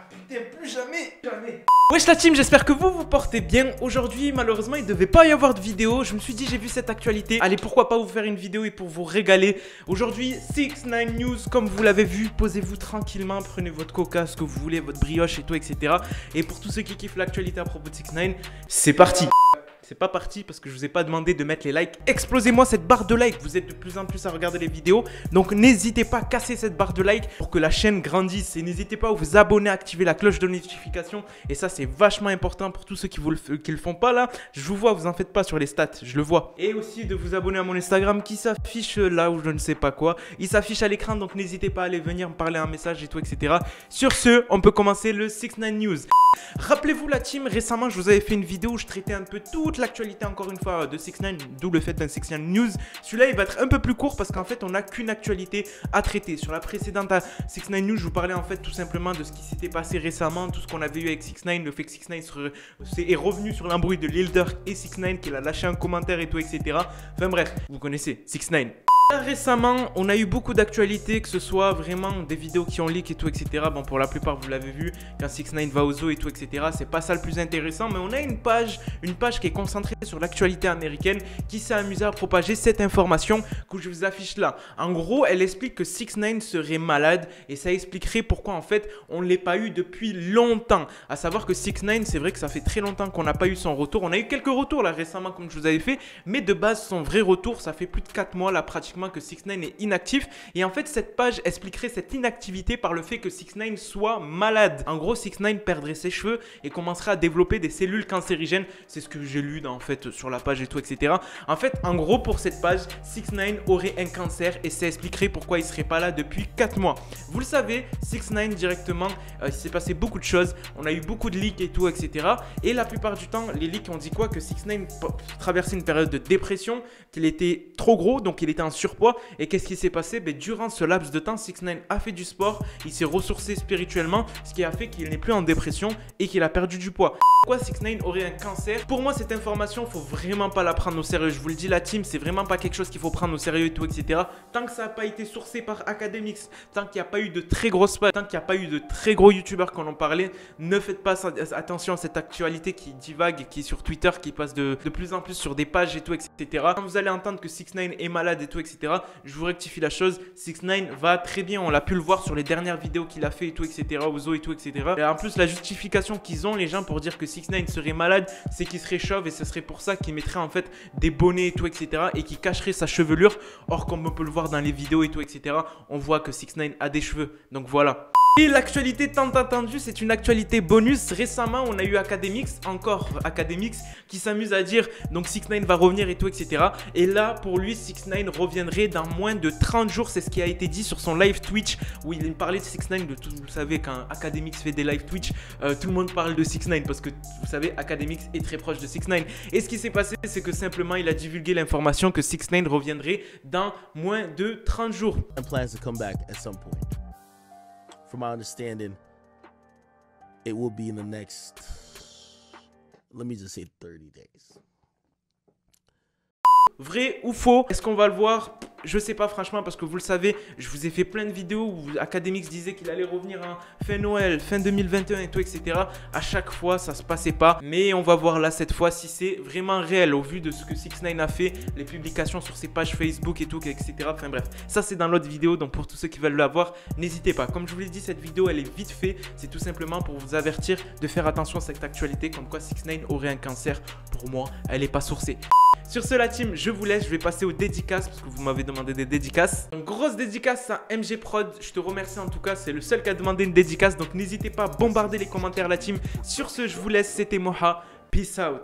Putain, plus jamais. Wesh la team, j'espère que vous portez bien. Aujourd'hui, malheureusement, il devait pas y avoir de vidéo. Je me suis dit, j'ai vu cette actualité. Allez, pourquoi pas vous faire une vidéo et pour vous régaler. Aujourd'hui, 6ix9ine News, comme vous l'avez vu, posez-vous tranquillement, prenez votre coca, ce que vous voulez, votre brioche et tout, etc. Et pour tous ceux qui kiffent l'actualité à propos de 6ix9ine, c'est parti. C'est pas parti parce que je vous ai pas demandé de mettre les likes. Explosez-moi cette barre de like. Vous êtes de plus en plus à regarder les vidéos. Donc n'hésitez pas à casser cette barre de like pour que la chaîne grandisse. Et n'hésitez pas à vous abonner, à activer la cloche de notification. Et ça c'est vachement important pour tous ceux qui le font pas là. Je vous vois, vous en faites pas sur les stats, je le vois. Et aussi de vous abonner à mon Instagram qui s'affiche là où je ne sais pas quoi. Il s'affiche à l'écran, donc n'hésitez pas à aller venir me parler un message et tout, etc. Sur ce, on peut commencer le 6ix9ine News. Rappelez-vous la team, récemment je vous avais fait une vidéo où je traitais un peu toute l'actualité encore une fois de 6ix9ine, d'où le fait d'un 6ix9ine News. Celui-là il va être un peu plus court parce qu'en fait on n'a qu'une actualité à traiter. Sur la précédente 6ix9ine News, je vous parlais en fait tout simplement de ce qui s'était passé récemment, tout ce qu'on avait eu avec 6ix9ine, le fait que 6ix9ine est revenu sur l'embrouille de Lil Durk et 6ix9ine, qu'il a lâché un commentaire et tout, etc. Enfin bref, vous connaissez 6ix9ine. Récemment, on a eu beaucoup d'actualités, que ce soit vraiment des vidéos qui ont leak et tout, etc. Bon, pour la plupart, vous l'avez vu, quand 6ix9ine va au zoo et tout, etc. C'est pas ça le plus intéressant, mais on a une page qui est concentrée sur l'actualité américaine, qui s'est amusée à propager cette information que je vous affiche là. En gros, elle explique que 6ix9ine serait malade et ça expliquerait pourquoi en fait on ne l'ait pas eu depuis longtemps. À savoir que 6ix9ine, c'est vrai que ça fait très longtemps qu'on n'a pas eu son retour. On a eu quelques retours là récemment, comme je vous avais fait, mais de base, son vrai retour, ça fait plus de 4 mois là pratiquement que 6ix9ine est inactif. Et en fait cette page expliquerait cette inactivité par le fait que 6ix9ine soit malade. En gros 6ix9ine perdrait ses cheveux et commencerait à développer des cellules cancérigènes. C'est ce que j'ai lu en fait sur la page et tout, etc. En fait en gros pour cette page 6ix9ine aurait un cancer et ça expliquerait pourquoi il serait pas là depuis 4 mois. Vous le savez, 6ix9ine directement il s'est passé beaucoup de choses. On a eu beaucoup de leaks et tout, etc. Et la plupart du temps les leaks ont dit quoi? Que 6ix9ine traversait une période de dépression, qu'il était trop gros, donc il était en surpoids. Et qu'est-ce qui s'est passé? Durant ce laps de temps, 6ix9ine a fait du sport, il s'est ressourcé spirituellement, ce qui a fait qu'il n'est plus en dépression et qu'il a perdu du poids. Pourquoi 6ix9ine aurait un cancer? Pour moi, cette information, faut vraiment pas la prendre au sérieux. Je vous le dis, la team, c'est vraiment pas quelque chose qu'il faut prendre au sérieux et tout, etc. Tant que ça n'a pas été sourcé par Academix, tant qu'il n'y a pas eu de très grosses pages, tant qu'il n'y a pas eu de très gros youtubeurs qui en ont parlé, ne faites pas attention à cette actualité qui divague, qui est sur Twitter, qui passe de plus en plus sur des pages et tout, etc. Quand vous allez entendre que 6ix9ine est malade et tout, etc., je vous rectifie la chose, 6ix9ine va très bien, on l'a pu le voir sur les dernières vidéos qu'il a fait et tout, etc. Aux zoo et tout, etc. Et en plus, la justification qu'ils ont les gens pour dire que 6ix9ine serait malade, c'est qu'il serait chauve et ce serait pour ça qu'il mettrait en fait des bonnets et tout, etc. et qu'il cacherait sa chevelure. Or, comme on peut le voir dans les vidéos et tout, etc., on voit que 6ix9ine a des cheveux. Donc voilà. Et l'actualité tant attendue, c'est une actualité bonus. Récemment, on a eu Academix, encore Academix, qui s'amuse à dire donc 6ix9ine va revenir et tout, etc. Et là, pour lui, 6ix9ine reviendrait dans moins de 30 jours. C'est ce qui a été dit sur son live Twitch où il parlait de 6ix9ine. De tout, vous savez, quand Academix fait des live Twitch, tout le monde parle de 6ix9ine parce que vous savez, Academix est très proche de 6ix9ine. Et ce qui s'est passé, c'est que simplement, il a divulgué l'information que 6ix9ine reviendrait dans moins de 30 jours. From my understanding, it will be in the next, let me just say 30 days. Vrai ou faux? Est-ce qu'on va le voir? Je sais pas franchement parce que vous le savez, je vous ai fait plein de vidéos où Academix disait qu'il allait revenir en fin Noël, fin 2021 et tout, etc. À chaque fois, ça se passait pas. Mais on va voir là cette fois si c'est vraiment réel au vu de ce que 6ix9ine a fait, les publications sur ses pages Facebook et tout, etc. Enfin bref, ça c'est dans l'autre vidéo. Donc pour tous ceux qui veulent la voir, n'hésitez pas. Comme je vous l'ai dit, cette vidéo elle est vite fait. C'est tout simplement pour vous avertir de faire attention à cette actualité comme quoi 6ix9ine aurait un cancer. Pour moi, elle n'est pas sourcée. Sur ce la team, je vous laisse, je vais passer aux dédicaces parce que vous m'avez demandé des dédicaces. Donc grosse dédicace à MG Prod, je te remercie en tout cas, c'est le seul qui a demandé une dédicace. Donc n'hésitez pas à bombarder les commentaires la team. Sur ce, je vous laisse, c'était Moha, peace out.